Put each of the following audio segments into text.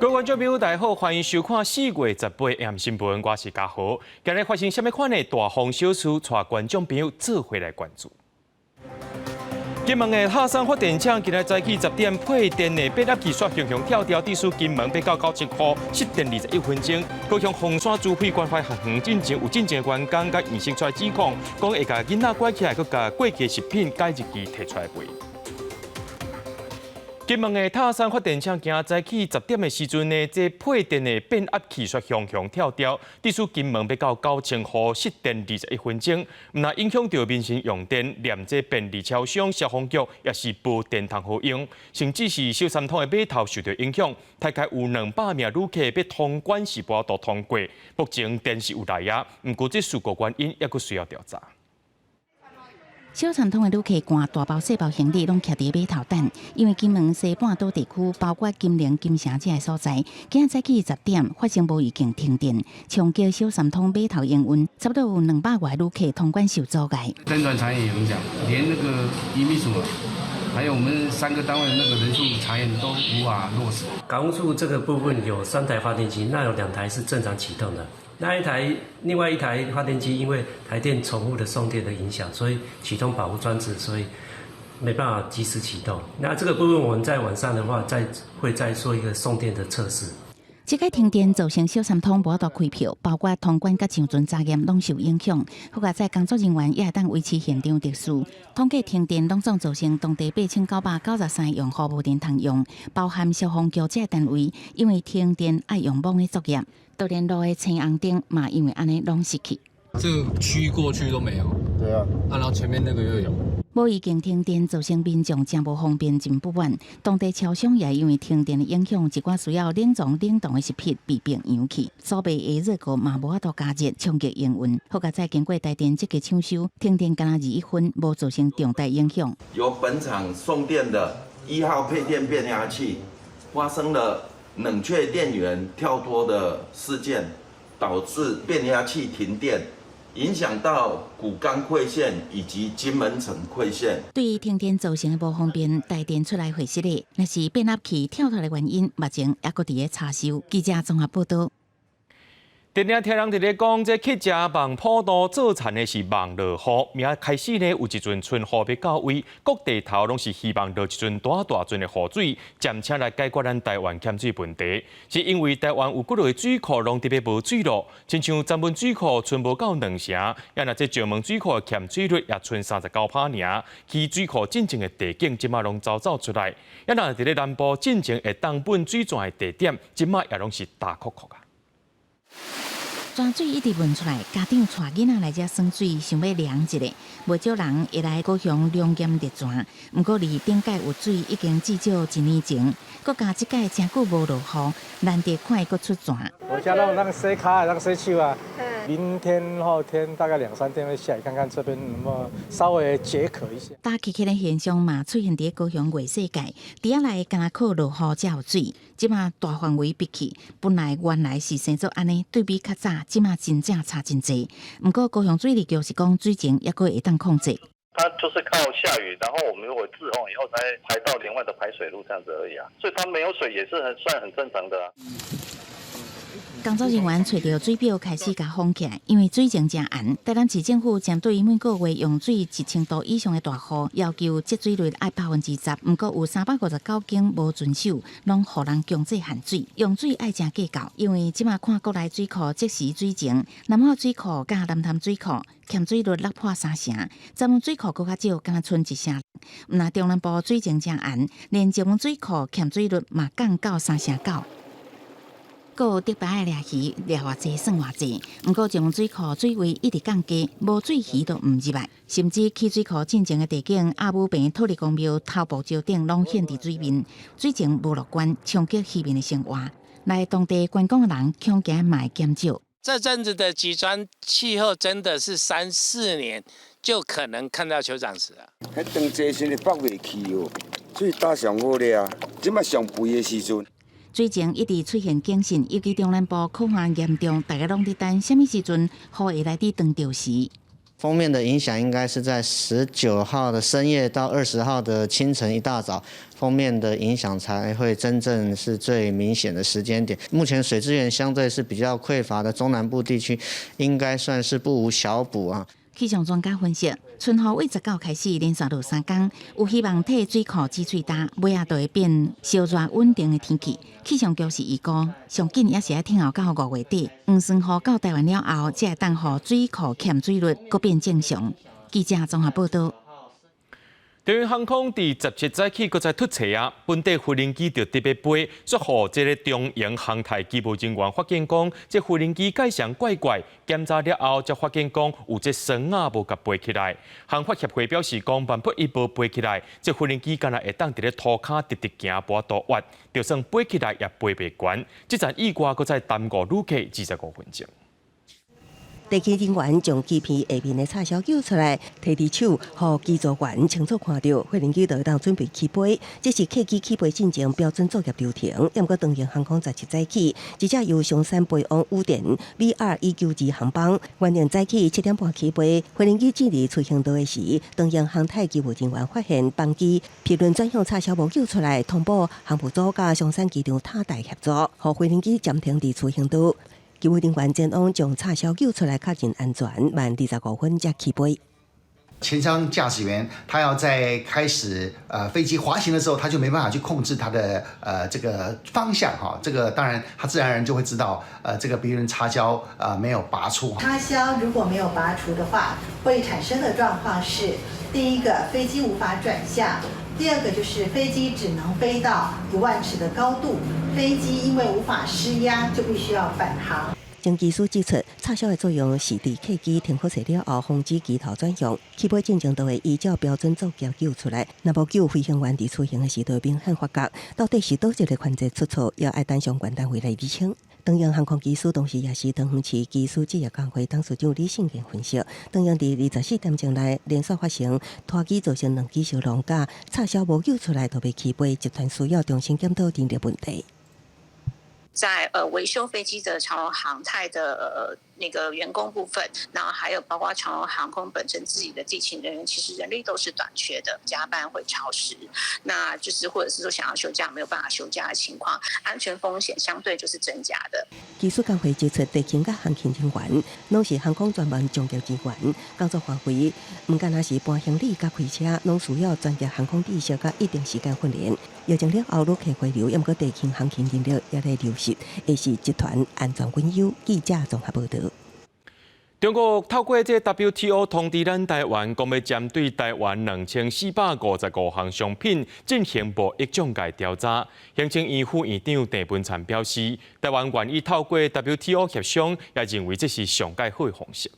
各位观众朋友，大家好，欢迎收看4月18日新闻，我是嘉豪。今日发生什么款的大风小事，带观众朋友做回来关注。金门的塔山发电厂今日早起10点配电的变压技术雄雄跳跳，地数金门被告91号，失电21分钟。高雄凤山主会关怀学园进前有进前的员工，甲医生出来指控，讲会甲囡仔拐起来，佮甲过期食品改日期摕出来卖。金门的塔山发电厂今早起10点的时阵呢，这配电的变压技术雄雄跳跳，地数金门被告9000户，失电21分钟。唔那影响到民生用电，连这便利超商、消防局也是无电通好用，甚至是小三通的码头受到影响。大概有200名旅客要通关是无都通过，目前电是有来啊，不过这事故原因也佫需要调查。小三通的旅客赶大包小包行李拢徛伫码头等，因为金门西半岛地区，包括金陵、金城这个所在，今日早起10点发生无预警停电，冲击小三通码头营运，差不多有200外旅客通关受阻碍。灯转产业影响，连那个移民署，还有我们3个单位的那个人数查验都无法落实。港务处这个部分有3台发电机，那有2台是正常启动的。另外一台发电机因为台电重复的送电的影响，所以启动保护装置，所以没办法及时启动。那这个部分我们在晚上的话，会再做一个送电的测试。这个停电造成小三通无法度开票，包括通关甲上船查验拢受影响。好在工作人员也会当维持现场秩序。统计停电拢总造成当地8993用户无电通用，包含消防局这单位，因为停电爱用网的作业，道联路的青红灯嘛，因为安尼拢失去。这个区过去都没有。对啊。然后前面那个又有。无预警停电造成民众真无方便，真不满。当地超商也因为停电的影响，一寡需要冷冻的食品被迫扬起，所卖的热锅嘛无法度加热，冲击营运。好在经过台电积极抢修，停电敢若21分，无造成重大影响。由本厂送电的1号配电变压器发生了冷却电源跳脱的事件，导致变压器停电。影响到古冈馈线以及金门城馈线。对于停电造成的不方便，台电出来回释的，那是变压器跳脱的原因，目前也搁伫咧查修。记者综合报道。电影听人伫咧讲，这客家望普渡做田的是望落雨，明开始呢有一阵春雨要到位，各地头拢是希望落一阵大阵的雨水，渐且来解决咱台湾欠水问题。是因为台湾有几落水库拢特别无水路，亲像曾文水库存无到2成，也那这石门水库欠水率也存39%尔，其水库进前的地景即马拢走出来，也那伫咧南部进前的东本水泉的地点，即马也拢是大窟窟啊。泉水一直问出来，家长带囡仔来遮耍水，想要凉一下。不少人会来高雄龙岩热泉，不过离顶界有水已经至少1年前，搁加即届真久无落雨，难得看伊搁出泉。我家那个洗卡，那个洗手啊，明天后天大概2、3天会下来，看看这边能不能稍微解渴一下。大气气的现象嘛，出现伫高雄月世界，伫遐来敢若靠落雨才有水，即马大范围闭起，本来原来是生做安尼，对比较早。即马真正差真济，不过高雄水利局是讲水情也阁会当控制。它就是靠下雨，然后我们如果滞洪以后才排到连外的排水路这样子而已啊，所以它没有水也是算很正常的啊。工作人员找到水表开始甲封起来，因为水情真暗。台南市政府针对每个月用水1000度以上的大户，要求节水率爱10%，不过有359间无遵守，拢互人强制限水。用水爱真计较，因为即马看国内水库即时水情，南海水库甲南潭水库欠水率落破3成，石门水库搁较少，敢若剩1成。那中南部水情真暗，连石门水库欠水率嘛降到3成9。阁有竹排的掠鱼，掠偌济算偌济。不过，石门水库水位一直降低，无水鱼都唔入来，甚至起水库进前的地景阿母坪土地公庙头部桥顶拢显伫水面，水情无乐观，冲击渔民的生活。来当地观光的人恐惊嘛会减少。这阵子的极端气候真的是3、4年就可能看到酋长死了。迄长济时日北袂去哦，水打上好咧啊，即马上肥的时阵。水情一直出现警讯，尤其中南部酷旱严重，大家拢伫等什么时阵雨会来伫断潮时。封面的影响应该是在19号的深夜到20号的清晨一大早，封面的影响才会真正是最明显的时间点。目前水资源相对是比较匮乏的中南部地区，应该算是不无小补啊。气象专家分析，春雨为19开始连续落3天，有希望替水库积水大，尾仔就会变烧热稳定的天气。气象局是预估，上紧也是要听候到5月底，黄霜雨到台湾了后，才会当予水库欠水率搁变正常。记者综合报道。台湾航空伫17早起，搁再突袭啊！本地飞行机就特别飞，说互这个中央航太机务人员发现讲，这飞行机介常怪怪，检查了后才发现讲有这绳啊无甲飞起来。航法协会表示讲，万不伊无飞起来，这飞行机敢若会当伫咧涂骹直直行跋倒滑，就算飞起来也飞袂悬。这站意外搁再耽误旅客25分钟。地勤人员将机片下面的插销救出来，摕伫手，互机组员清楚看到飞行机就当准备起飞。这是客机起飞进前标准作业流程。不过，长荣航空17早起，一架由松山飞往羽田 VR192航班，原定早起7点半起飞。飞行机进入出行道的时，长荣航太机务人员发现班机皮轮转向插销无救出来，通报航务组甲松山机场塔台协助，互飞行机暂停伫出行道。机务人员前往将插销救出来，确认安全，慢25分才起飞。前舱驾驶员他要在开始飞机滑行的时候，他就没办法去控制他的这个方向哈。这个当然他自然而然就会知道这个鼻轮插销没有拔出。插销如果没有拔除的话，会产生的状况是：第一个，飞机无法转向；第二个就是飞机只能飞到1万尺的高度，飞机因为无法施压，就必须要返航。经技师指出，插销的作用是伫客机停好势了后，防止机头转向，起飞进程都会依照标准作业救出来。若无救，飞行员伫出行的时候明显发觉，到底是倒一个环节出错，要爱等相关单位来厘清。长荣航空技师同时也是长远市技师职业工会董事长李信健分析，长荣伫24点钟内连续发生拖机造成2机烧龙架，插销无救出来都被起飞，集团需要重新检讨电力问题。在维修飞机的长荣航太的那个员工部分，然后还有包括长荣航空本身自己的地勤人员，其实人力都是短缺的，加班会超时，那就是或者是说想要休假没有办法休假的情况，安全风险相对就是增加的。技术工会指出，地勤甲航勤人员拢是航空专门从业人员，工作范围唔单是搬行李甲开车，拢需要专业航空知识甲一定时间训练。疫情了后，旅客回流，不过地勤航勤人力也在流失，也是集团安全隐忧。记者综合报道。中国透过这 WTO 通知咱台湾，讲要针对台湾2455项商品进行贸易奖界调查。行政院副院长郑文灿表示，台湾愿意透过 WTO 协商，也认为这是上界好的方式。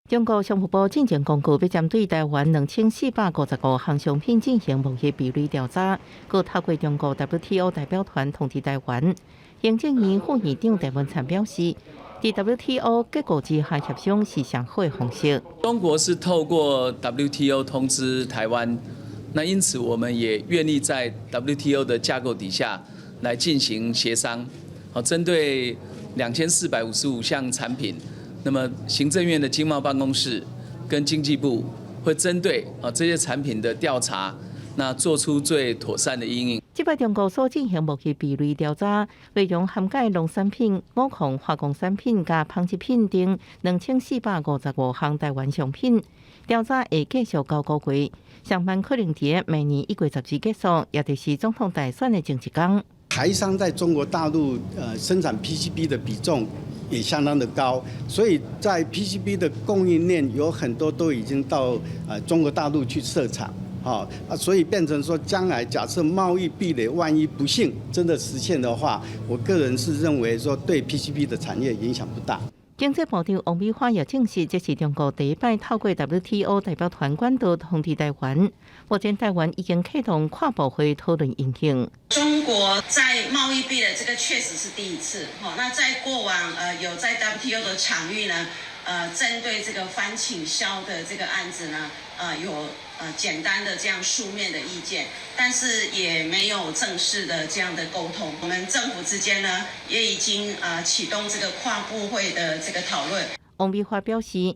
中国商务部进前公告，要针对台湾2455项商品进行贸易比率调查，佮透过中国 WTO 代表团通知台湾。行政院副院长郑文灿表示，在 WTO 结果之下协商是上好的方式。中国是透过 WTO 通知台湾，那因此我们也愿意在 WTO 的架构底下来进行协商。好，针对2455项产品。那么，行政院的经贸办公室跟经济部会针对这些产品的调查，那做出最妥善的因应。这摆中国所进行贸易比率调查，内容涵盖农产品、五矿化工产品加纺织品等2455项台湾商品。调查会继续到5月，上班可能在明年1月10日结束，也就是总统大选的前一天。台商在中国大陆生产 PCB 的比重也相当的高，所以在 PCB 的供应链有很多都已经到中国大陆去设厂，所以变成说将来假设贸易壁垒万一不幸真的实现的话，我个人是认为说对 PCB 的产业影响不大。经济部长王美花也证实，这是中国第一摆透过 WTO 代表团管道通知台湾。目前台湾已经启动跨部会讨论应用。中国在贸易壁垒这个确实是第一次，那在过往有在 WTO 的场域呢，针对这个反倾销的这个案子呢，有简单的这样书面的意见，但是也没有正式的这样的沟通。我们政府之间呢，也已经启动这个跨部会的这个讨论。王美花表示，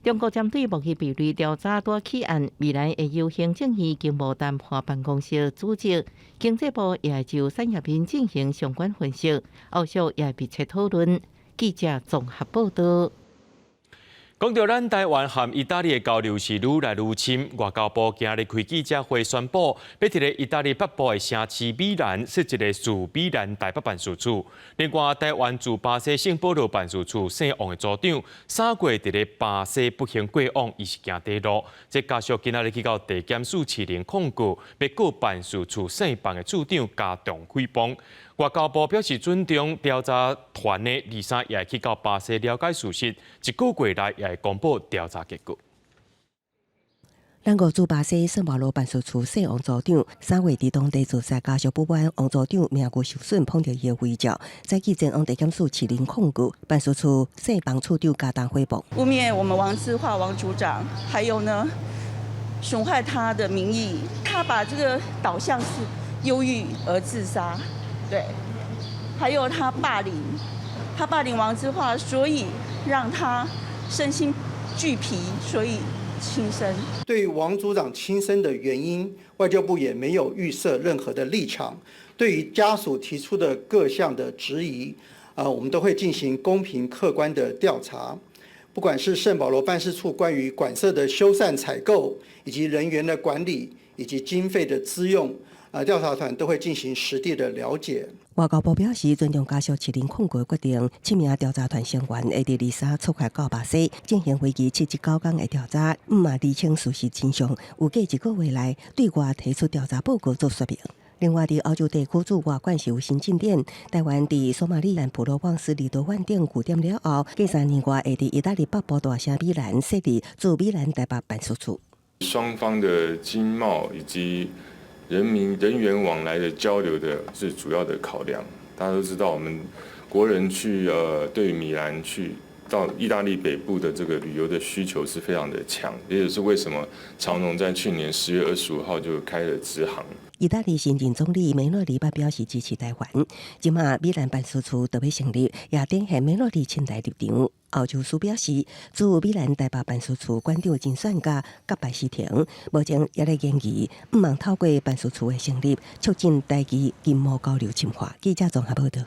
中国针对目击比率调查大起案，未来会由行政院经贸谈判办公室组织，经济部也会就产业面进行相关分析，后续也会密切讨论。记者综合报道。讲到咱台湾和意大利的交流是愈来愈深，外交部今日开记者会宣布，要伫咧意大利北部的城市米兰设一个驻米兰台北办事处。另外，台湾驻巴西圣保罗办事处圣王的组长3月伫咧巴西步行过往，伊是行地路。这家属今日去到地检署启灵控告，要告办事处圣办的处长加重诽谤。外交部表示尊重调查团的23也会去到巴西了解事实，1个月内也会公布调查结果。咱国驻巴西圣保罗办事处圣王组长3月伫当地自杀家属不满，王组长名誉受损，碰到伊的围剿，在记前往地检署起灵控告，办事处圣办处长加重诽谤，污蔑我们王志化王组长，还有呢损害他的名誉，他把这个导向是忧郁而自杀。对，还有他霸凌王志化，所以让他身心俱疲，所以轻生。对于王组长轻生的原因，外交部也没有预设任何的立场。对于家属提出的各项的质疑，我们都会进行公平客观的调查。不管是圣保罗办事处关于馆舍的修缮采购，以及人员的管理，以及经费的资用。调查团都会进行实地的了解。外交部表示尊重家属起灵控告决定，7名调查团成员会伫23出发到巴西进行为期7至9天的调查，厘清事实真相，有计1个月内对外提出调查报告做说明。另外，伫欧洲地区驻外馆是有新进展。台湾伫索马里兰普罗旺斯离岛饭店据点了后，过3年外会伫意大利北部大城米兰设立驻米兰台北办事处。双方的经贸以及人员往来的交流的是主要的考量。大家都知道，我们国人去对于米兰去到意大利北部的这个旅游的需求是非常的强，也就是为什么长荣在去年10月25号就开了直航。意大利新任总理梅洛尼表示支持台湾，今麦米兰办事处特别成立，也展现梅洛尼亲台立场。欧洲署表示，驻米兰台北办事处馆长金算家甲白思婷，目前也在研议，毋望透过办事处的成立，促进台基经贸交流深化。记者综合报道。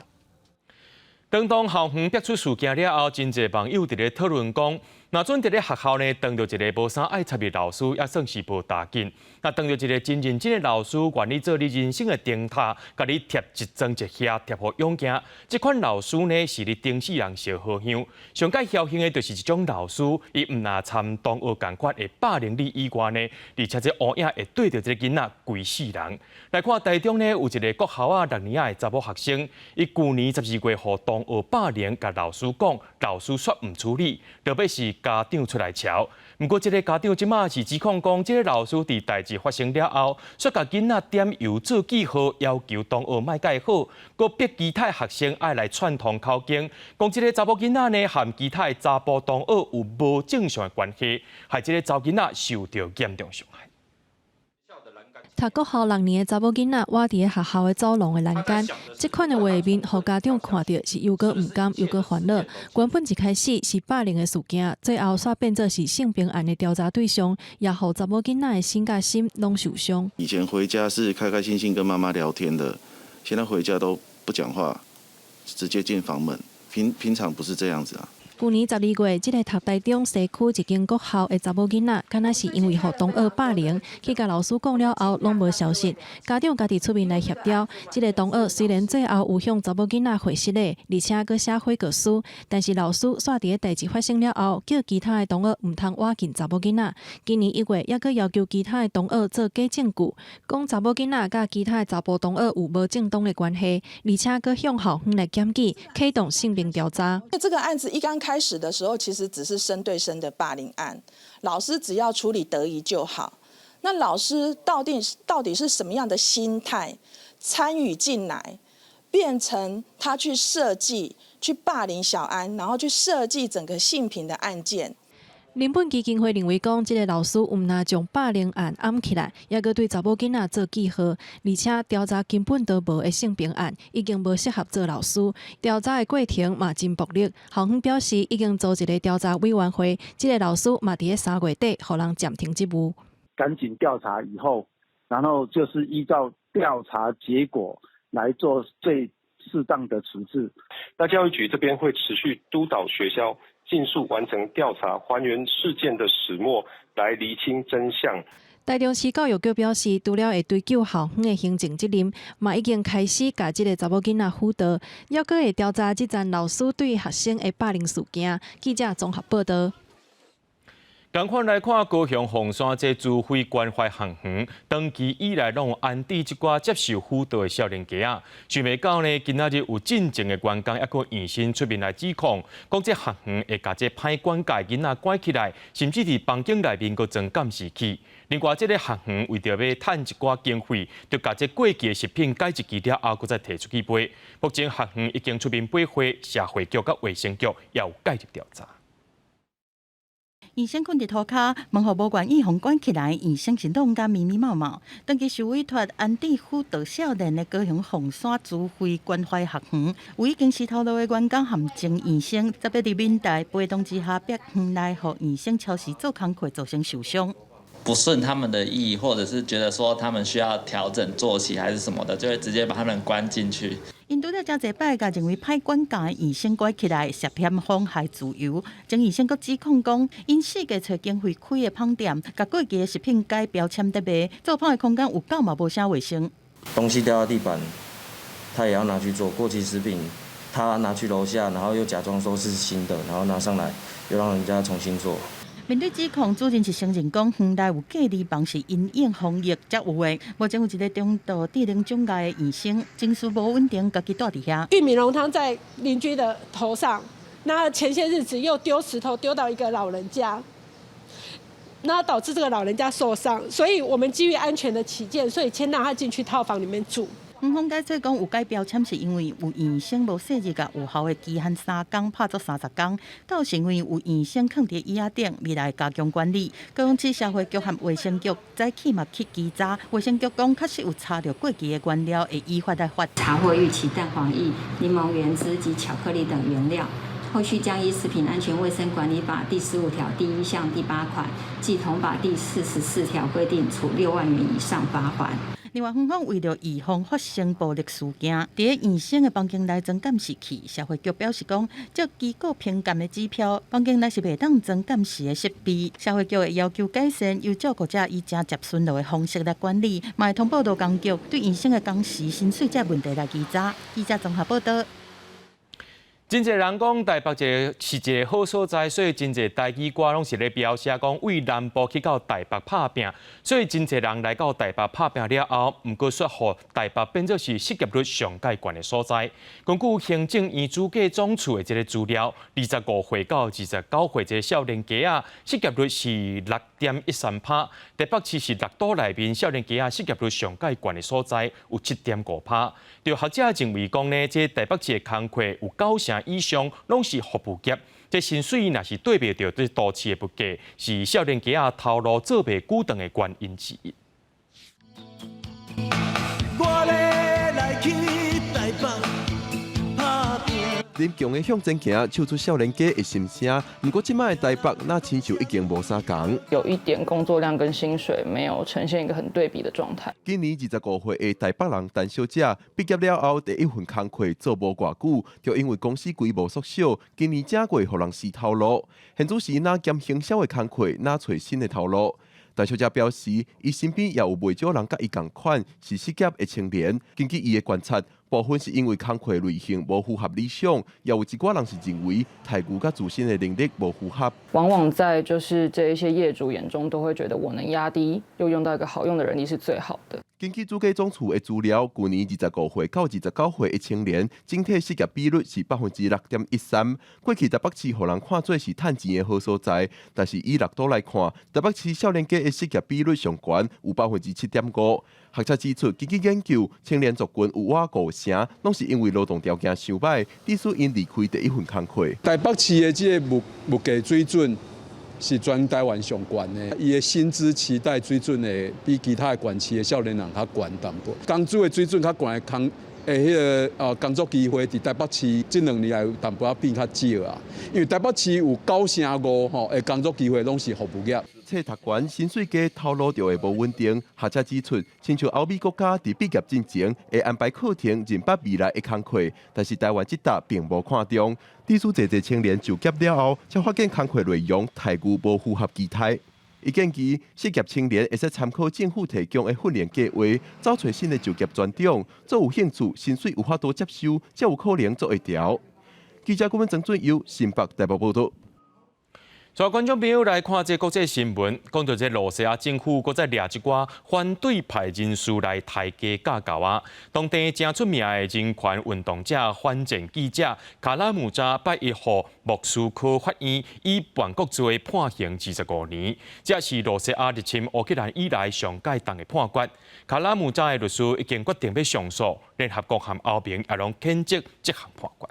当校园爆出事件了后，真侪网友伫咧讨论讲，若准伫咧学校呢，当着一个无啥爱插的老师，也算是无大紧。那当着一个真认真的老师，愿意做你人生的灯塔，甲你贴一桩一下，贴互勇敢。这款老师呢，是你顶世人小好乡。上界侥幸的，就是一种老师，伊毋若参同学共款会霸凌你以外呢，而且这乌影会对着这个囡仔规世人。来看台中呢，有一个国校6年仔的查某学生，伊去年12月互同学霸凌，甲老师讲，老师却毋处理，特别是家长出来瞧。不过，这个家长即马是指控讲，这个老师伫代志发生了后，却甲囡仔点油做记号，要求同学莫改好，佮逼其他学生爱来串通口径，讲这个查某囡仔呢，和其他查甫同学有无正常的关系，害这个查某囡仔受到严重伤害。读国校6年的查某囡仔，活伫学校的走廊的栏杆，这款的画面，互家长看到是又搁毋甘又搁烦恼。原本一开始是霸凌的事件，最后煞变作是性平案的调查对象，也互查某囡仔的心甲心拢受伤。以前回家是开开心心跟妈妈聊天的，现在回家都不讲话，直接进房门。平常不是这样子啊。去年12月，这个读台中西区一间国校的查某囡仔，敢若是因为互同学霸凌，去甲老师讲了后，拢无消息。家长家己出面来协调。这个同学虽然最后有向查某囡仔回失礼，而且阁写悔过书，但是老师煞伫代志发生了后，叫其他的同学毋通挖近查某囡仔。今年1月，也阁要求其他的同学做假证据，讲查某囡仔甲其他的查甫同学有无正当的关系，而且阁向校方来检举，启动性平调查。这个案子一刚开始的时候，其实只是生对生的霸凌案，老师只要处理得宜就好。那老师到底是什么样的心态参与进来，变成他去设计、去霸凌小安，然后去设计整个性平的案件？林本基金会认为讲，这个老师毋若将霸凌案掩起来，也阁对查某囡仔做记号，而且调查根本都无的性平案，已经无适合做老师。调查的过程嘛真暴力，校方表示已经组一个调查委员会，这个老师嘛伫3月底，互人暂停职务。赶紧调查以后，然后就是依照调查结果来做最适当的处置。那教育局这边会持续督导学校尽速完成调查，还原事件的始末，来厘清真相。台中市教育局表示，除了会追究校方的行政责任，嘛已经开始甲这个查某囡仔辅导，也阁会调查这站老师对学生的霸凌事件。记者综合报道。同款来看，高雄凤山这自费关怀学园，长期以来拢有安置一寡接受辅导的少年家啊。想袂到呢，今仔日有进前的员工，还佫现身出面来指控，讲这学园会甲这歹管教囡仔关起来，甚至伫房间内面佫装监视器。另外，这个学园为着要趁一寡经费，就甲这过期的食品改一期了后，佫再摕出去卖。目前学园已经出面赔货，社会局甲卫生局也有介入调查。医生困伫涂骹，问候无愿意互关起来，医生行动甲咪咪毛毛。当期受委托安置辅导少年的高雄凤山自费关怀学园，有已经洗头路的员工含前医生，则要伫民代陪同之下，逼园内互医生超时做工课，造成受伤。不顺他们的意，或者是觉得说他们需要调整作息还是什么的，就会直接把他们关进去。因拄了真侪摆，甲认为歹管教的医生关起来，涉嫌妨害自由。曾医生阁指控讲，因四界找经费开的胖店，甲过期的食品改标签在卖，做胖的空间有够嘛无啥卫生。东西掉到地板，他也要拿去做过期食品，他拿去楼下，然后又假装说是新的，然后拿上来又让人家重新做。面对指控，主任是承认讲园内有隔离房是因应防疫才有的。目前有一个中度智能障碍的医生，情绪无稳定，家己住伫遐。玉米浓汤在邻居的头上，那前些日子又丢石头丢到一个老人家，那导致这个老人家受伤，所以我们基于安全的起见，所以先让他进去套房里面住。园方解释讲，有改标签是因为有医生无细致甲有效的期限3天拍做30天，到是因为有医生放伫椅仔顶，未来加强管理。高雄市社会局和卫生局早起嘛去稽查，卫生局讲确实有查到过期的原料，会依法来罚。查获预期蛋黄液、柠檬原汁及巧克力等原料。后续将依《食品安全卫生管理法》第15条第1项第8款暨同法第44条规定，处6万元以上罚款。另外，园方为了预防发生暴力事件，伫医生的房间内装监视器。社会局表示讲，照机构评鉴的指标，房间内是袂当装监视的设备。社会局会要求改善，由照顾者以正接顺路的方式来管理，嘛会通报劳工局对医生的工时、薪水这问题来稽查。记者综合报道。真侪人讲台北是一个好所在，所以真侪台语歌拢是咧标写讲为南部去到台北打拼，所以真侪人来到台北打拼了后，毋过说互台北变作是失业率上界悬的所在。根据行政院主计总处的这个资料，25岁到29岁这个少年家啊，失业率是6.13%。台北市是6都内面少年家啊失业率上界悬的所在，有7.5%。就学者认为讲呢，这台北市的工课有90%以上拢是服务业，这薪水若是对比到这都市的物价，是少年家啊头路做袂久长的原因之一。我要来去台北打拼。林强的向前行，唱出少年家的心声。不过，即摆台北那亲像已经无啥共。有一点工作量跟薪水没有呈现一个很对比的状态。今年25岁的台北人陈小姐毕业了后，第一份工课做无偌久，就因为公司规模缩小，今年正过互人死头路。现主是哪兼行销的工课，哪找新的头路。陈小姐表示，伊身边也有袂少人甲伊共款是失业的青年。根据伊的观察，部分是因为工课类型无符合理想，也有一寡人是认为待遇甲自身的能力无符合。往往在就是这一些业主眼中，都会觉得我能压低，又用到一个好用的人力是最好的。根据主计总处的资料，去年25岁到29岁的青年，整体失业比率是6.13%。过去台北市互人看做是趁钱的好所在，但是以6都来看，台北市少年家的失业比率上悬，有7.5%。学者指出，根据研究，青年族群有约50%，拢是因为劳动条件伤歹，致使因离开第一份工课。台北市的这个物价水准是全台湾上悬的，伊的薪资期待水准会比其他的县市的少年人较悬淡薄。工资的水准较悬的工作机会伫台北市这2年来有淡薄仔变较少啊，因为台北市有9.5%的工作机会拢是服务业。册读悬薪水价透露着会无稳定，学者指出，亲像欧美国家伫毕业进前会安排课程认捌未来的工课，但是台湾这搭并无看重。历史侪青年就业了后，才发现工课内容太旧无符合期待。伊建议失业青年会使参考政府提供的训练计划，找找新的就业专长，做有兴趣、薪水有法度接受，才有可能做会调。记者顾问曾俊佑新北台北报道。带观众朋友来看这国际新闻，讲到这罗西亚政府搁再掠一寡反对派人士来抬价架高啊。当地正出名的人权运动者、反战记者卡拉姆扎8日予莫斯科法院以叛国罪判刑25年，这是罗西亚入侵乌克兰以来上届重的判决。卡拉姆扎的律师已经决定要上诉，联合国和欧盟也拢谴责这项判决。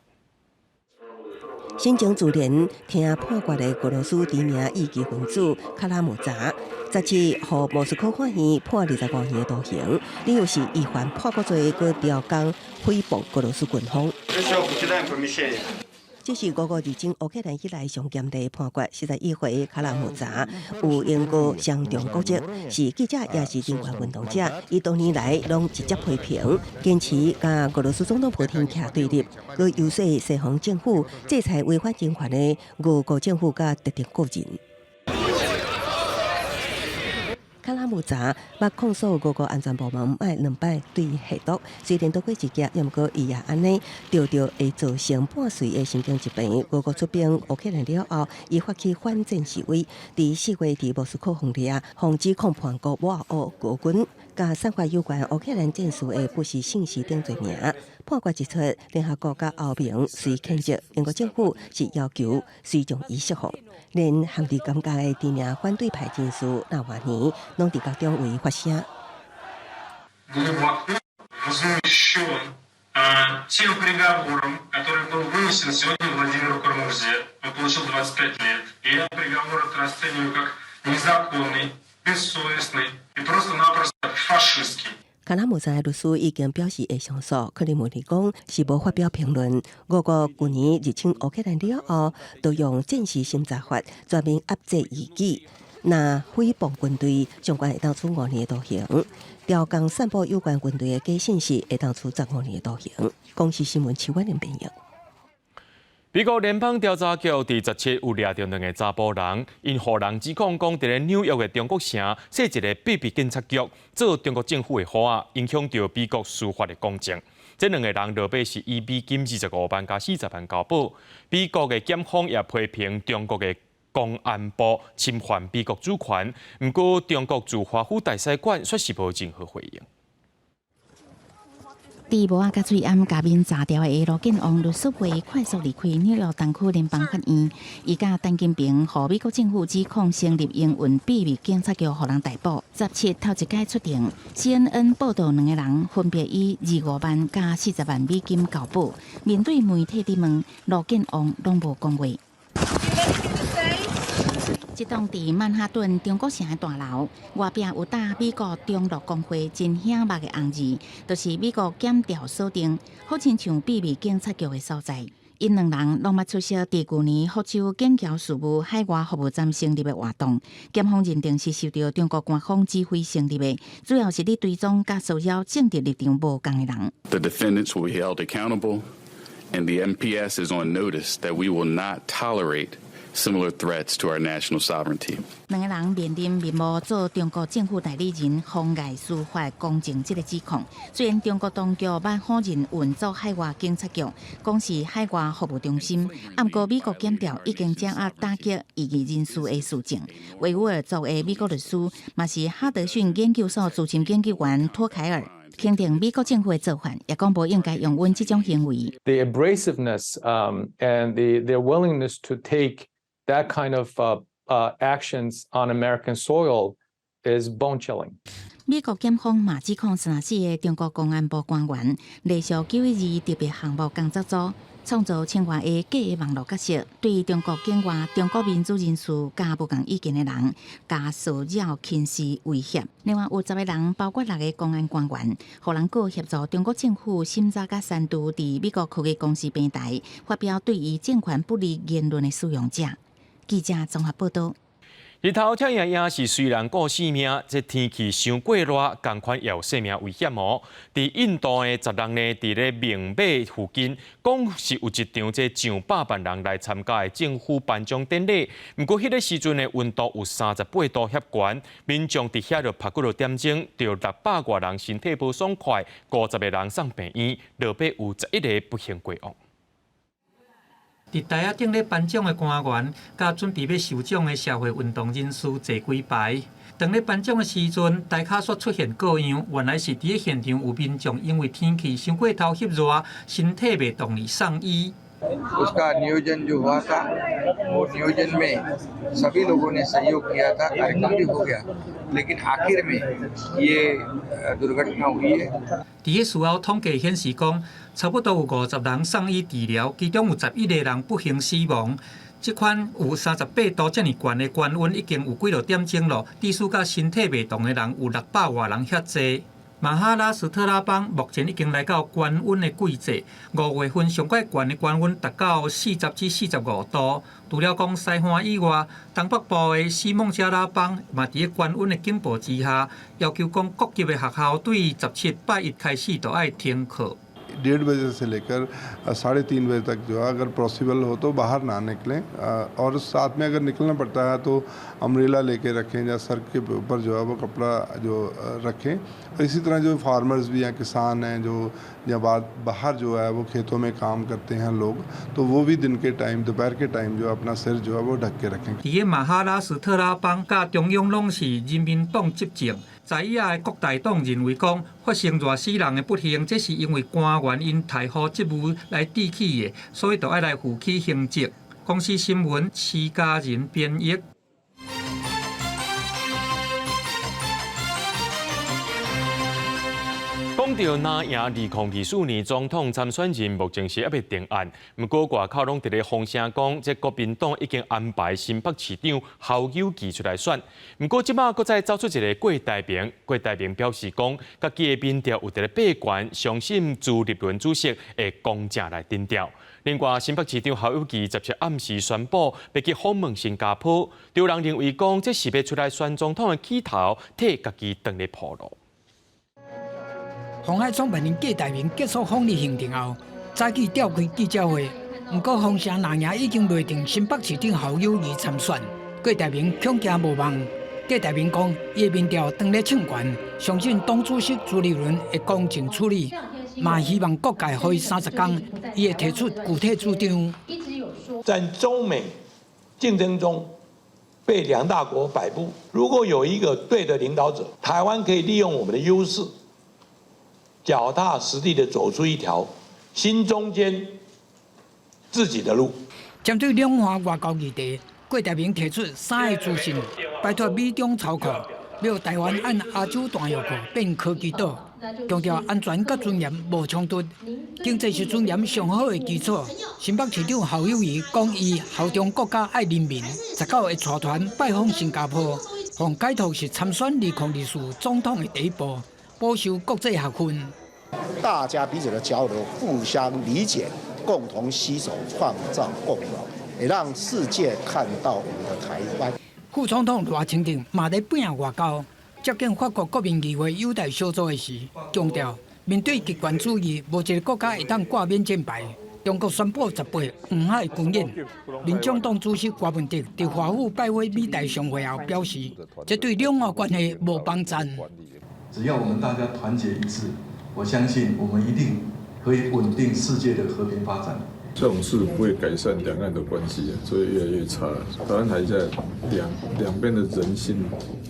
新疆自然听判决的俄罗斯知名异己分子卡拉姆扎，17日予莫斯科法院判25年的徒刑，理由是伊犯叛国罪，佮调工诽谤俄罗斯军方。这是5个入侵乌克兰以来上严厉的判决。41岁卡拉姆扎有英国双重国籍，是记者也是人权运动者。伊多年来拢直接批评，坚持甲俄罗斯总统普京徛对立，佮游说西方政府制裁违反人权的俄国政府甲特定个人。卡拉姆扎捌控诉俄国安全部门卖2摆对伊下毒，虽然躲过一劫，也毋过伊也安尼，常常会造成半岁的神经疾病。俄国出兵乌克兰了后，伊发起反战示威，伫4月伫莫斯科轰炸，防止控叛国瓦俄俄军，甲散发有关乌克兰战士的不实信息等罪名。判决一出，联合国甲欧盟虽谴责英国政府是要求随从伊释放，连含伫感觉的知名反对派人士纳瓦尼，拢伫各中为发声。Тем приговором, который был вынесен сегодня Владимиру Карамурзе, он получил 25 лет. И я приговор это расцениваю как незаконный, бессовестный и просто-напросто фашистский. 卡拉姆扎的律师已经表示会上诉，克里姆林宫是无发表评论。俄国去年入侵乌克兰了后，都用战时审查法专门压制异己。那诽谤军队，相关会当处5年的徒刑；调工散布有关军队的假信息，会当处15年的徒刑。公视新闻邱婉玲编译。美国联邦调查局伫17有抓到2个查甫人，因互人指控讲，伫咧纽约的中国城设一个秘密警察局，做中国政府的好啊，影响到美国司法的公正。这2个人落尾是以美金25万加40万交保。美国的检方也批评中国的公安部侵犯美国主权，不过中国驻华府大使馆却是无任何回应。伫无啊，甲翠暗加面炸掉的罗建旺律师会快速离开纽约东区联邦法院，伊甲陈金平和美国政府指控成立营运秘密警察局，互人逮捕。17头一届出庭 ，CNN 报道2个人分别以25万加40万美金交保。面对媒体质问，罗建旺拢无讲话。一栋伫曼哈顿中国城的大楼外壁有打美国中陆工会真醒目的红字，就是美国检调锁定，好亲像秘密警察局的所在。因2人拢捌出席伫去年福州警交事务海外服务站成立的活动，检方认定是受到中国官方指挥成立的，主要是咧追踪甲骚扰政治立场无同的人。The defendants will be held accountable, and the MPS is on notice that we will not tolerate similar threats to our national sovereignty. 2个人面临面目做中国政府代理人，妨碍司法公正这个指控。虽然中国当局捌否认运作海外警察局，讲是海外服务中心，不过美国检调已经掌握打击异议人士的事情。维吾尔族的美国律师，嘛是哈德逊研究所资深研究员托凯尔。肯定美国政府的做法，也讲无应该用阮这种行为。The abrasiveness and their willingness to take that kind of actions on American soil is bone-chilling. 美国检方嘛指控34个中国公安部官员，隶属912特别项目工作组，创造千外个假的网络角色，对中国境外中国民主人士加无共意见的人加骚扰、轻视、威胁。另外有10个人，包括6个公安官员，互人告协助中国政府审查甲删除伫美国科技公司平台发表对于政权不利言论的使用者。记者综合报道。日头太阳也是虽然顾性命，这天气伤过热，同款也有生命危险哦。伫印度的10人呢，伫咧明马附近，讲是有一场这上百万人来参加的政府颁奖典礼。不过，迄个时阵的温度有38度遐悬，民众伫遐就拍几落点钟，就600多人身体无爽快，50个人送病院，落尾有11个不幸过亡。伫台仔顶咧颁奖的官员，甲准备要受奖的社会运动人士坐几排。当咧颁奖的时阵，台卡所出现各样，原来是伫咧现场有民众因为天气伤过头翕热，身体袂动而送医。उसका नियोजन जो हुआ था वो नियोजन में सभी लोगों ने सहयोग किया था कार्यक्रम भी हो गया लेकिन आखिर में ये दुर्घटना हुई है 伫个事后统计显示讲，差不多有50人送医治疗，其中有11个人不幸死亡。这款有38度这么悬的高温，已经有几落点钟了，致使甲身体袂动的人有600多人遐济。马哈拉斯特拉邦目前已经来到高温的季节，5月份上界悬的高温达到40至45度。除了讲西岸以外，东北部的西孟加拉邦嘛伫高温的警报之下，要求讲各级的学校对17拜一开始都要停课。1:30 बजे से लेकर 3:30 बजे तक जो है अगर पॉसिबल हो तो बाहर ना निकलें और साथ में अगर निकलना पड़ता है तो अम्ब्रेला लेके रखें या सर के ऊपर जो है वो कपड़ा जो रखें। और इसी तरह जो फार्मर्स भी हैं, किसान हैं जो या बाहर जो है वो खेतों में काम करते हैं लोग, तो वो भी दिन के टाइम दोपहर के टाइम जो अपना सिर जो है वो ढक के रखें। 伫个马哈拉斯特拉邦甲中央拢是人民党执政。在野的国大党认为讲，发生热死人的不幸，这是因为官员因太好职务来致起的，所以就要来负起刑责。公司新闻徐家人编译。讲到哪赢2024年总统参选人，目前是还未定案。不过外口拢伫咧风声讲，这国民党已经安排新北市长侯友宜出来选。不过即马搁再走出一个郭台铭，郭台铭表示讲，家己的民调有伫咧闭关，相信朱立伦主席会公正来定调。另外，新北市长侯友宜17暗时宣布要去访问新加坡，有人认为讲这是要出来选总统的起头，替家己登咧铺路。鸿海创办人郭台铭结束访日行程后，早起召开记者会。不过，风声若赢已经内定新北市长侯友宜参选，郭台铭恐惊无望。郭台铭讲，伊的民调当咧唱悬，相信党主席朱立伦会公正处理，嘛希望各界可以30天，伊会提出具体主张。在中美竞争中被2大国摆布，如果有一个对的领导者，台湾可以利用我们的优势。脚踏实地的走出一条新中间自己的路。针对两岸外交议题，郭台铭提出3个资讯，拜托美中操控，要台湾按亚洲大药库变科技岛，强调安全甲尊严无冲突，经济是尊严上好的基础。新北市长侯友宜讲，伊效忠国家爱人民，19会带团拜访新加坡，奉解脱是参选2024总统的第一步。保守国际学分，大家彼此的交流，互相理解，共同携手创造共荣，也让世界看到我们的台湾。副总统赖清德嘛在北洋外交接见法国国民议会友台小组的时，强调面对极权主义，无一个国家会当挂免战牌。中国宣布18黄海军演，民众党主席郭文哲在华府拜会美台商会后表示，这对两岸关系无帮助。只要我们大家团结一致，我相信我们一定可以稳定世界的和平发展。这种事不会改善两岸的关系，所以越来越差。台湾海峡两边的人心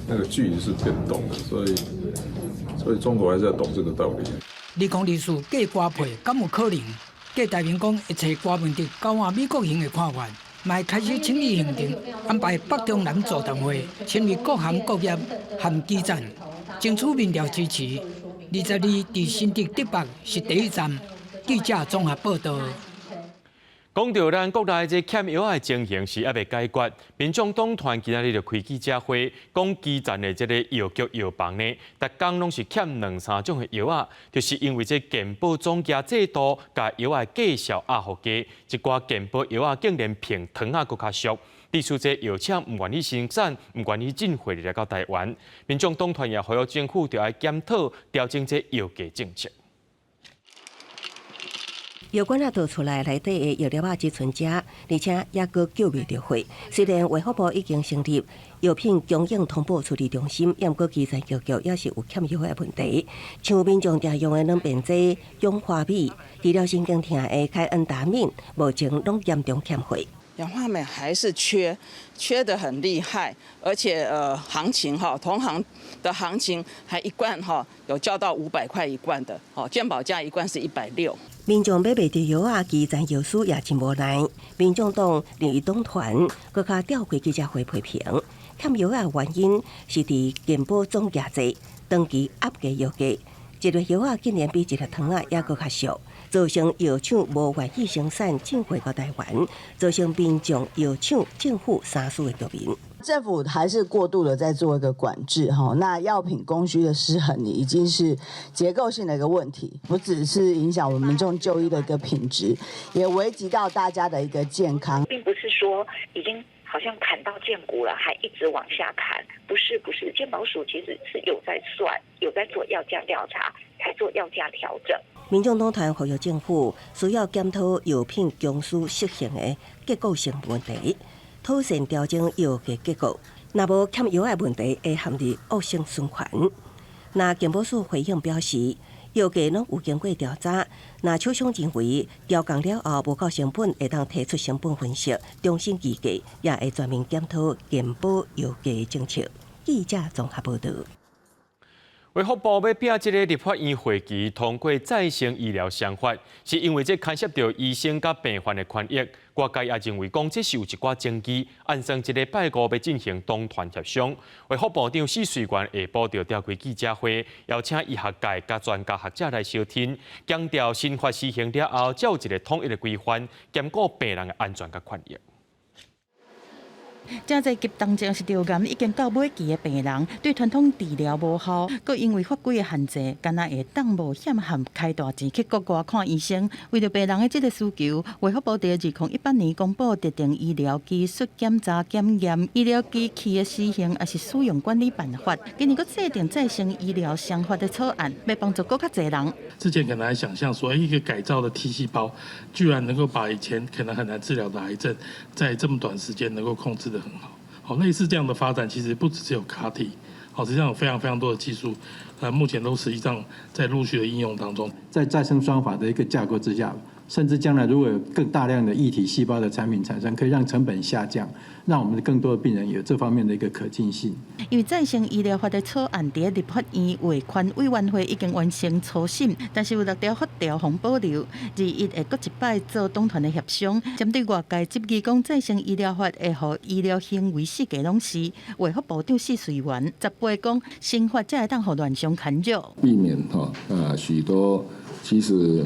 那个距离是变动的，所以中国还是要懂这个道理。2024过瓜配敢有可能？郭台铭讲会找郭文哲交换美国行的看法。嘛开始清理行程，安排北中南座谈会，亲密各行各业和基站，争取民调支持。22伫新竹德北是第一站。记者综合报道。讲到咱国内这欠药的情形是还未解决，民众党团今仔日就开记者会，讲基层的这个药局药房呢，逐工拢是欠2-3种的药啊，就是因为这健保总价制度甲药的价销压互价，一寡健保药啊竟然平糖啊搁较俗。历史这药厂唔愿意生产，唔愿意进货来到台湾，民众党团也呼吁政府就要检讨调整这药价政策。药管啊，倒出来内底的药料啊，只存食，而且也阁救袂着货。虽然卫福部已经成立药品供应通报处理中心，也毋过基层药局也是有欠药的问题。像民众常用的软便剂、氧化镁、治疗神经痛的凯恩达敏，目前拢严重欠货。氧化镁还是缺得很厉害，而且行情同行的行情还一罐有叫到500块一罐的，健保价一罐是160。民众买袂着药啊，基层药师也真无奈。民众党另一党团搁较调开记者会批评，欠药啊原因是伫健保总价制长期压低药价，一粒药啊竟然比一粒糖啊还搁较俗。造成药厂无愿意生产进货到台湾，造成民众、药厂、政府三输的局面。政府还是过度的在做一个管制哈，那药品供需的失衡已经是结构性的一个问题，不只是影响我们民众就医的一个品质，也危及到大家的一个健康，并不是说已经好像砍到剑骨了，还一直往下砍，不是，健保署其实是有在算，有在做药价调查，才做药价调整。民众党团呼吁政府需要检讨药品供需失衡的结构性问题，妥善调整药价结构。若无欠药的问题会陷入恶性循环。那健保署回应表示，药价拢有经过调查，那厂商认为调降了后无够成本，会当提出成本分析，重新议价，也会全面检讨健保药价的政策。记者综合报道。卫福部要拼这个立法院会期通过再生医疗商法，是因为这牵涉到医生甲病患的权益。外界也认为讲这是有一寡争议，按算这个拜五要进行党团协商。卫福部长许水源下晡就召开记者会，邀请医学界甲专家学者来相听，强调新法施行了后，才有一个统一的规范，兼顾病人的安全甲权益。正在急当中是流感已经到尾期的病人，对传统治疗无效，佮因为法规的限制，敢若会当冒险含开大钱去国外看医生。为着病人的这个需求，卫福部在2018年公布特定医疗技术检查检验、医疗机器的施行，也是使用管理办法。今年佮制定再生医疗商法的草案，要帮助更较侪人。之前可能还想象说，一个改造的 T 细胞，居然能够把以前可能很难治疗的癌症，在这么短时间能够控制得很好。好，类似这样的发展，其实不只有CAR T，好，实际上有非常多的技术，目前都实际上在陆续的应用当中。在再生双法的一个架构之下，甚至将来如果有更大量的异体细胞的产品产生，可以让成本下降，让我们更多的病人有这方面的一个可进性。因为再生医疗法的草案在立法院卫权委员会已经完成初审，但是有6条法条防保留，21会搁一摆做党团的协商。针对外界质疑讲再生医疗法会互医疗行为世界拢是，卫福部长许水源18讲新法才会当互乱象干扰，避免许多其实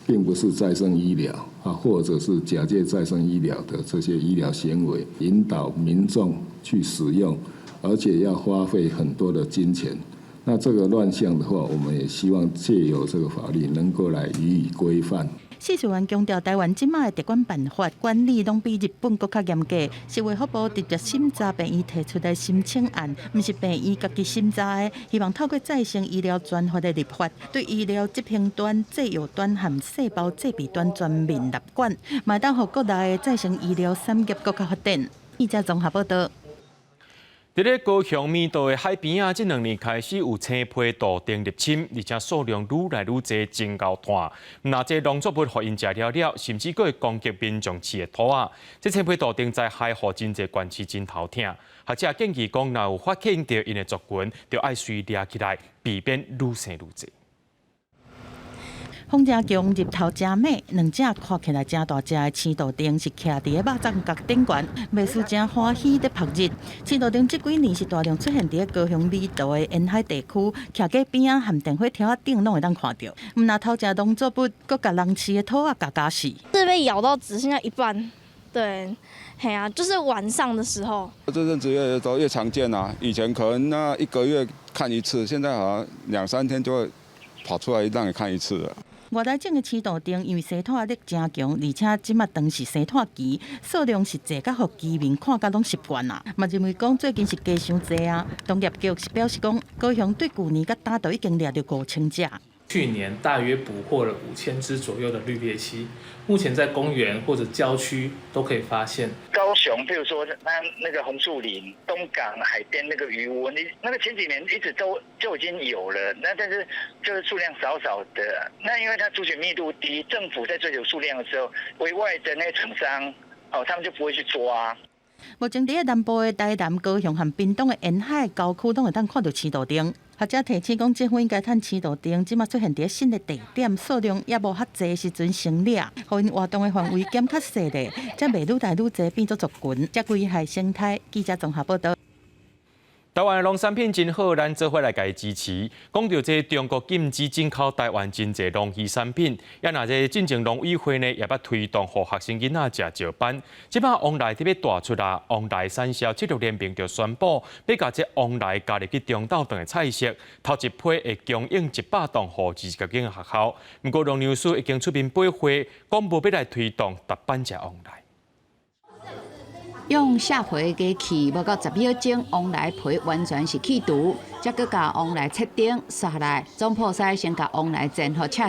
并不是再生医疗或者是假借再生医疗的这些医疗行为，引导民众去使用，而且要花费很多的金钱。那这个乱象的话，我们也希望借由这个法律能够来予以规范。许水源强调，台湾即马的特管办法管理拢比日本更较严格，是卫福部直接审查病院提出的申请案，毋是病院家己审查的。希望透过再生医疗专法的立法，对医疗疾病端、制药端和细胞制备端全面立管，嘛当互国内的再生医疗产业更加发展。记者综合报道。伫咧高雄弥道的海边啊，这2年开始有青皮杜丁入侵，而且数量愈来愈多，真够大。那这农作物互因食了，甚至佫会攻击民众饲的土啊。这青皮杜丁在海河真侪县市真头疼，学者建议讲，若有发现到因的族群，就爱随掠起来，避免愈生愈多。风正强入头真美，两只看起来真大只的青豆丁是徛伫个肉粽角顶悬，卖事真欢喜在曝日。青豆丁这几年是大量出现伫个高雄离岛的沿海地区，徛街边啊含电火条啊顶拢会当看到。毋那偷食农作物，搁甲人饲的土啊夹死。是被咬到只剩下一半，对，嘿啊，就是晚上的时候。这阵子越多越常见啊，以前可能那1个月看一次，现在好像2、3天就会跑出来让你看一次了。外来种的青豆丁因为生产力真强，而且即马当是生产期，数量是济甲互居民看甲拢习惯啦。嘛认为讲最近是加伤济啊，农业局是表示讲，高雄对去年甲打到已经掠着5000只。去年大约捕获了5000只左右的绿鬣蜥，目前在公园或者郊区都可以发现。高雄，譬如说那个红树林、东港海边那个渔屋，那个前几年一直就已经有了，但是就是数量少的。那因为它族群密度低，政府在追求数量的时候，委外的那些厂商，他们就不会去抓。目前伫南部的台南、高雄和屏东的沿海郊区，拢会当看到青豆丁。学者提醒讲，政府应该趁青豆丁即马出现伫新的地点，数量也无遐济时阵成立，互因活动的范围减较细咧，才袂愈来愈济变作族群，才危害生态。记者综合报道。台湾的农产品真好，咱做伙来甲伊支持。讲到这中国禁止进口台湾真侪农渔产品，也那这进前农委会呢也捌推动，互学生囡仔食石斑。即摆王来特别大出啦，王来产销76联名就宣布，要甲这王来加入去中昼顿的菜色，头一批会供应100栋互20个间学校。不过农粮署已经出面背会，讲无要来推动逐班食王来。用下皮的气，无到10秒钟，王来皮完全是去除，再搁甲王来切丁杀来，总铺师先甲王来煎好切，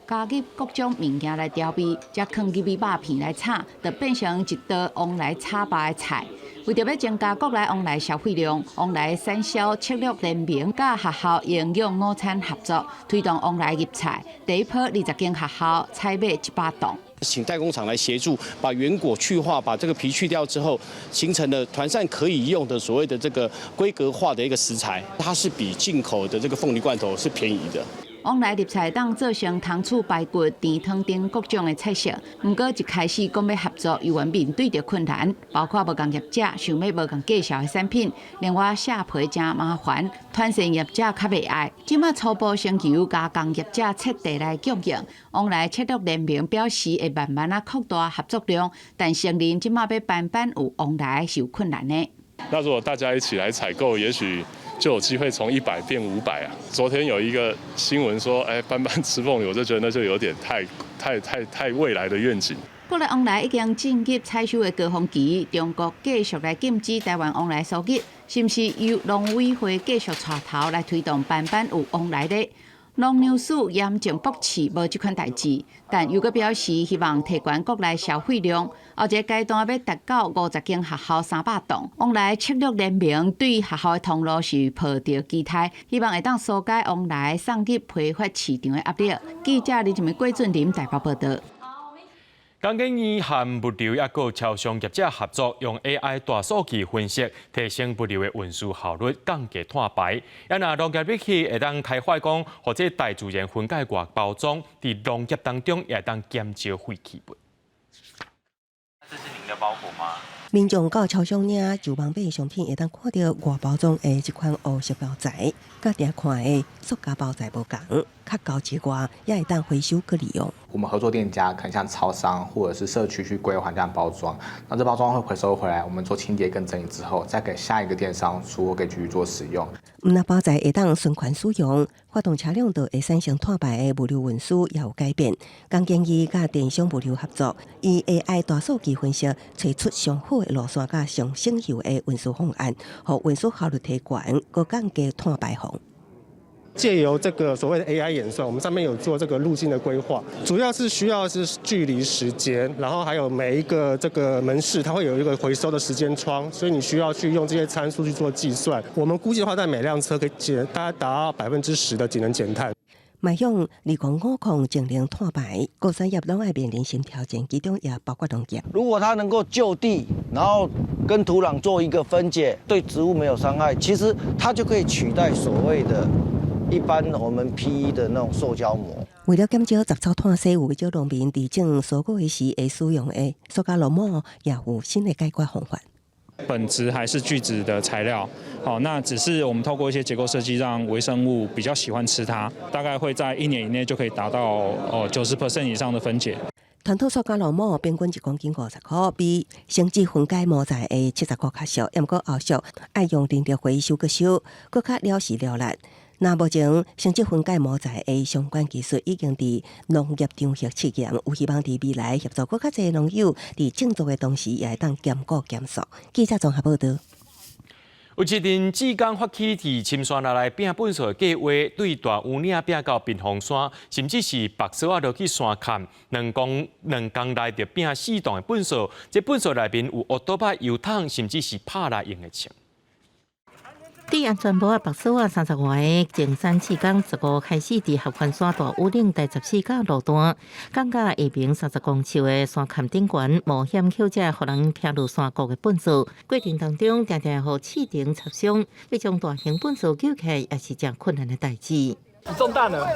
加入各种物件来调味，再放入去肉片来炒，就变成一道王来炒肉的菜。为着要增加国内王来消费量，王来产销策略联名甲学校营养午餐合作，推动王来入菜。第一批20间学校采买100栋。请代工厂来协助，把原果去化，把这个皮去掉之后，形成了团扇可以用的所谓的这个规格化的一个食材，它是比进口的这个凤梨罐头是便宜的。王来入菜当做成糖醋排骨、甜汤等各种的菜色，不过一开始讲要合作，又面对着困难，包括无共业者想要无共介绍的产品，另外下皮真麻烦，团扇业者较袂爱。即马初步先由加工业者彻底来供应。王来策略联名表示会慢慢扩大合作量，但承认即马要班有王来是有困难的。那如果大家一起来采购，也许就有机会从100变500啊！昨天有一个新闻说，班吃凤梨，我就觉得那就有点太未来的愿景。国内王来已经进入采收的高峰期，中国继续来禁止台湾王来输入，是不是由农委会继续带头来推动班有王来的？农粮署严正驳斥无这款代志，但又搁表示希望提高国内消费量。后一个阶段要达到50间学校300栋。王来策略联名对学校的通路是抱着期待，希望会当疏解王来送入批发市场的压力。记者李志郭俊霖台北报道。工建议和物流也个超商业者合作，用 AI 大数据分析，提升物流的运输效率，降低碳排。也那农业机器会当开发讲，或者大自然分解外包装，伫农业当中也当减少废弃物。这是您的包裹吗？民众到超商领就网买商品，会当看到外包装的这款黑色包材，甲定看的塑胶包材无同，较高级外也会当回收搁利用。我们合作店家可能像超商或者是社区去归还这样包装，那这包装会回收回来，我们做清洁跟整理之后，再给下一个电商出货，可以继续做使用。那包材会当循环使用，发动车辆就会产生碳排的物流运输也有改变。工建议甲电商物流合作，以 AI 大数据分析，找出上好的路线甲上省油的运输方案，互运输效率提高，搁降低碳排放。借由这个所谓的 AI 演算，我们上面有做这个路径的规划，主要是需要是距离、时间，然后还有每一个这个门市它会有一个回收的时间窗，所以你需要去用这些参数去做计算。我们估计的话，在每辆车可以大概达到10%的节能减碳。卖用2050净零碳排，各产业拢爱面临新挑战，其中也包括农业。如果它能够就地，然后跟土壤做一个分解，对植物没有伤害，其实它就可以取代所谓的一般我们 PE 的那种塑胶膜。为了减少杂草炭屑，为咗农民伫种蔬果时会使用的塑胶笼帽，也有新的解决方法。本质还是聚酯的材料，好，那只是我们透过一些结构设计，让微生物比较喜欢吃它，大概会在1年以内就可以达到90% 以上的分解。传统塑胶笼帽平均1公斤50块，比生质分解毛材的70块较俗，要过后续爱用电力回收个收，搁较了时了力。那目前生质分解毛材的相关技术已经伫农业场域试验，有希望伫未来协助更较侪农友伫种植的同时，也会当兼顾减速。记者综合报道。有一阵志工发起伫深山来拼粪扫的计划，对大乌岭拼到屏风山，甚至是白扫啊落去山坎，两工内就拼4栋的粪扫，这粪扫内面有乌多巴油桶，甚至是拍来用的枪。伫安全部的白扫啊30外个前山志工15开始伫合欢山大武岭第14甲路段，降到下平30公尺的山坎顶悬，冒险捡者互人劈入山谷的粪扫。过程当中，常常互气顶插伤，要将大型粪扫救起来，也是件困难的代志。你中弹了，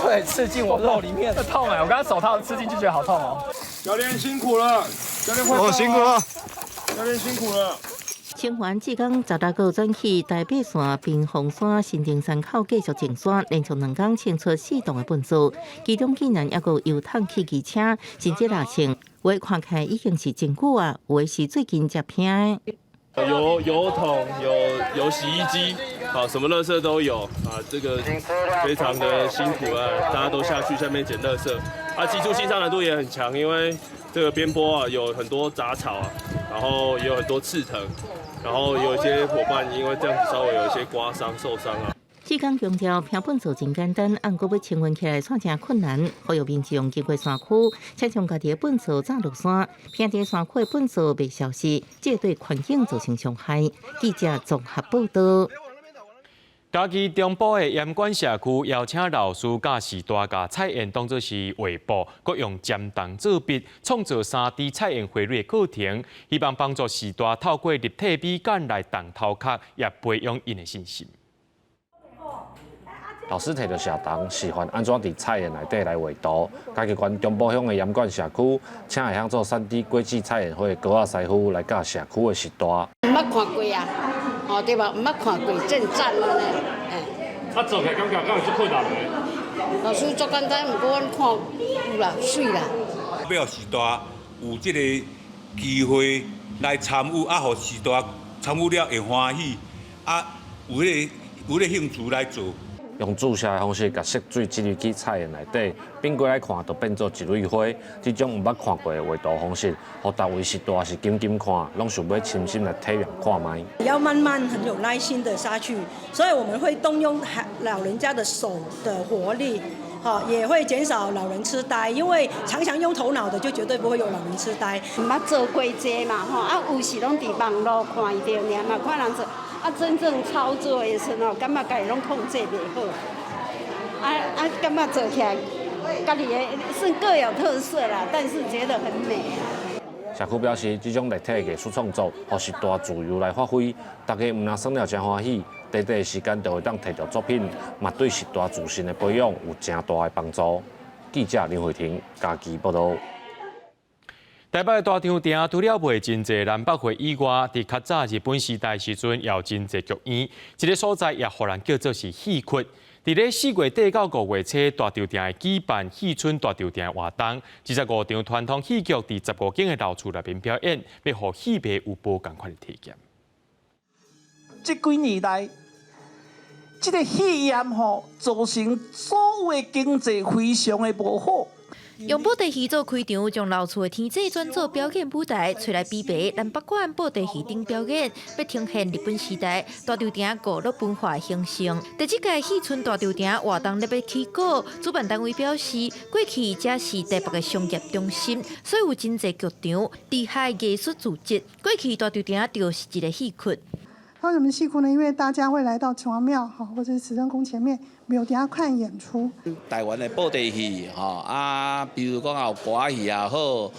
对，刺进我肉里面，痛哎！我刚刚手套刺进去，觉得好痛哦。教练辛苦了，教练快辛苦了，教练辛苦了。清环志工10大个转去台北线屏风山新定山口继续净山，连续2天清出4栋的粪扫，其中竟然还有油桶汽机车，甚至6千，有的看起来已经是真久啊，有的是最近才拼的。有油桶，有洗衣机，好，什么垃圾都有啊，这个非常的辛苦啊，大家都下去下面捡垃圾，啊，技术性上难度也很强，因为这个边坡啊有很多杂草啊，然后也有很多刺藤。然后有一些伙伴因为这样子稍微有一些刮伤、受伤啊。志工强调拼粪扫真简单，按过要清运起来算真困难。呼吁民众经过山区，请将家己的粪扫载落山，偏伫山区的粪扫袂消失，这对环境造成伤害。记者综合报道。嘉义中部的盐管社区邀请老师教士大甲菜园当作是画布，佮用尖筒做笔，创造3D 菜园绘类课程，希望帮助士大透过立体美感来动头壳，也培养因的信心。老师摕着社童示范安怎伫菜园内底来画图。嘉义县中部乡的盐管社区，请会晓做3D 国际菜园会高师傅来教社区的士大。毋捌看过啊，哦对吧？毋捌看过，真赞了呢。啊，做起来感觉敢有足困难的。老师足简单，毋过阮看有啦，水啦。要士大有这个机会来参与，啊，互士大参与了会欢喜，啊，有迄个兴趣来做。用注射的方式，甲色水进入去菜园内底，变过来看，就变做一蕊花。这种毋捌看过的画图方式，互大位士大是紧紧看，拢想要亲身来体验看卖。要慢慢很有耐心的下去，所以我们会动用老人家的手的活力。也会减少老人痴呆，因为常常用头脑的就绝对不会有老人痴呆。毋捌做过这嘛，有时拢伫网络看到尔嘛，看人做，真正操作的时候，感觉家己拢控制袂好，感觉做起来，家己的是各有特色啦，但是觉得很美啊。社区表示，这种立体艺术创作，或是大自由来发挥，大家毋但耍了真欢喜，短短的时间就会当摕到作品，嘛对士大自信的培养有真大的帮助。记者林慧婷嘉义报道。台北大场店除了卖真济南北货以外，伫较早日本时代时阵，也有真济剧院，一个所在也互人叫做是戏曲。伫咧4月底到5月初，大场店会举办戏春大场店活动，25场传统戏剧伫15间的老厝内面表演，要互戏迷有无共款的体验。这几年来，这个戏业造成所有的经济非常的无好。用布袋戏做开场，将老厝的天际转做表演舞台，找来比白南北馆布袋戏顶表演，要呈现日本时代大场店娱乐文化的兴盛。第7届戏春大场店活动咧要起稿，主办单位表示，过去这是台北的商业中心，所以有真济剧场厉害艺术组织。过去大场店就是一个戏曲。为什么戏曲呢？因为大家会来到城隍庙或者是慈圣宫前面，没有等下看演出。台湾的布袋戏比如讲有歌戏也好，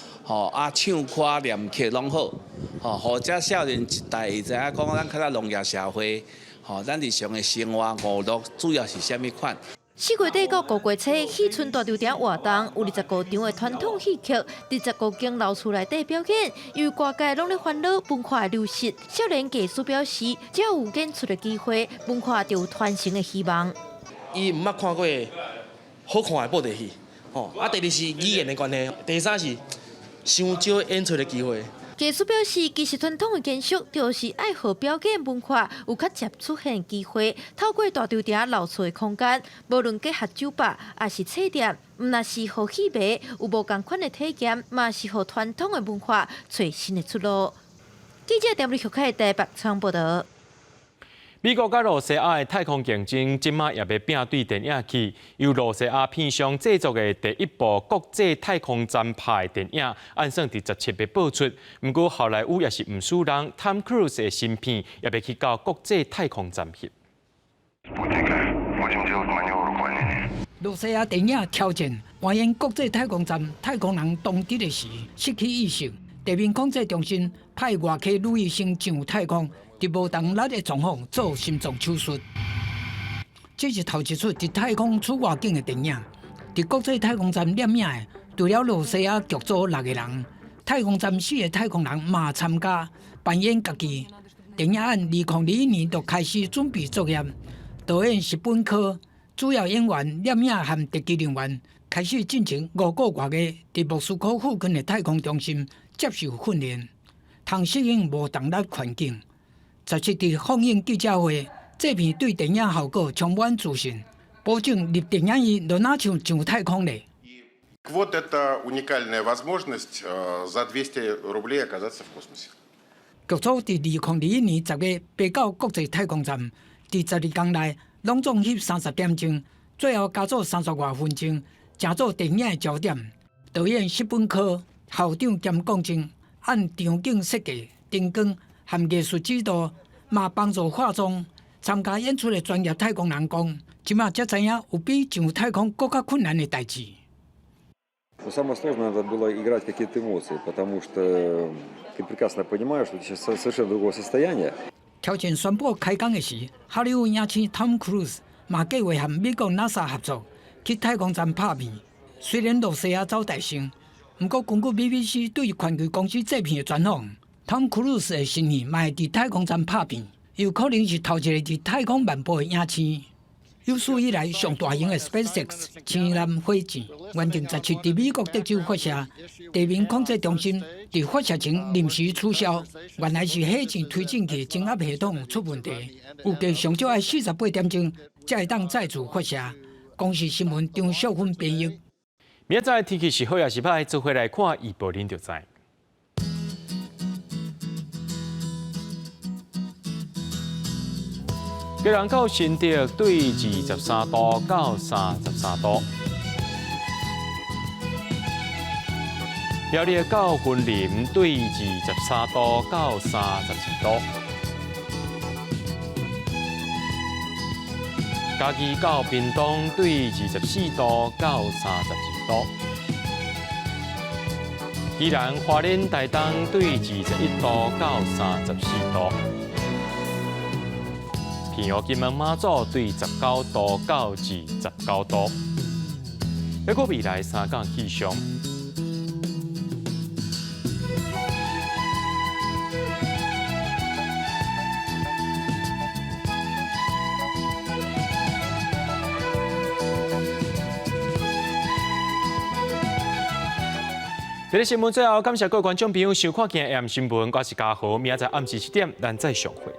唱歌念曲拢好，或者少年一代会知影讲咱较早农业社会，咱日常的生活娱乐主要是啥物款？ 4月底到5月初，喜春大球场活动有25场的传统戏剧，伫15间楼厝内底表演。由于各界拢咧烦恼文化的流失，少年艺术表示，只要有演出的机会，文化就有传承的希望。伊毋捌看过好看的布袋戏，第二是语言的关系，第三是伤少演出的机会。艺术表示，其实传统的建筑就是爱好表演文化有较接出现的机会，透过大球场楼厝的空间，无论结合酒吧还是册店，毋若是互戏迷有无共款的体验，嘛是互传统的文化找新的出路。记者电视台台北采访报道。美国甲罗西亚的太空竞争，即马也要拼对电影去。由罗西亚片商制作的第一部国际太空站拍电影，按算伫17月播出。不过好莱坞也是唔输人 ，Tom Cruise 的新片也要去到国际太空站去。罗西亚电影挑战还原国际太空站太空人当地的时失去意识，地面控制中心派外科女医生上太空。伫无同力的状况做心脏手术，这是头一出伫太空出外景的电影。伫国际太空站摄影的，除了罗西亚剧组6个人，太空站4个太空人嘛参加扮演家己。电影按2021年就开始准备作业，导演石本科、主要演员、摄影和特技人员开始进行5个月的伫莫斯科附近的太空中心接受训练，通适应无同力环境。17日放映记者会，这片对电影效果充满自信，保证入电影院就哪像上太空嘞。Вот это уникальная возможность за 200 рублей оказаться в космосе. 剧组伫2021年10月飞到国际太空站，伫12天内拢总翕30点钟，最后加做30外分钟，成做电影的焦点。导演石本科、校长兼讲真，按场景设计、灯光和艺术指导，嘛帮助化妆。参加演出的专业太空人讲，即马才知影有比上太空更加困难的代志。Самое сложное это было играть какие-то эмоции, потому что ты прекрасно понимаешь, что ты сейчас совершенно другого состояния. 挑战宣布开工的时，好莱坞影星 Tom Cruise 嘛计划和美国 NASA 合作去太空站拍片。虽然罗西亚走大胜，不过根据 BBC 对环球公司这片的专访。Tom Cruise 的新戏嘛会伫太空站拍片，有可能是头一个伫太空漫步的影星。有史以来上大型的 SpaceX 星舰火箭，原定17伫美国德州发射，地面控制中心伫发射前临时取消，原来是火箭推进器增压系统出问题，预计上少要48点钟才会当再次发射。公司新闻张淑芬编译。明仔载天气是好也是歹，做回来看预报您就知。基隆到新竹对23度到33度，苗栗到云林对23度到32度，嘉义到屏东对24度到32度，宜兰花莲台东对21度到34度。平湖金门马祖对19度到29度。要过未来3天气象。这个新闻最后，感谢各位观众朋友收看今日 AM 新闻，我是嘉豪，明仔载暗时7点，咱再相会。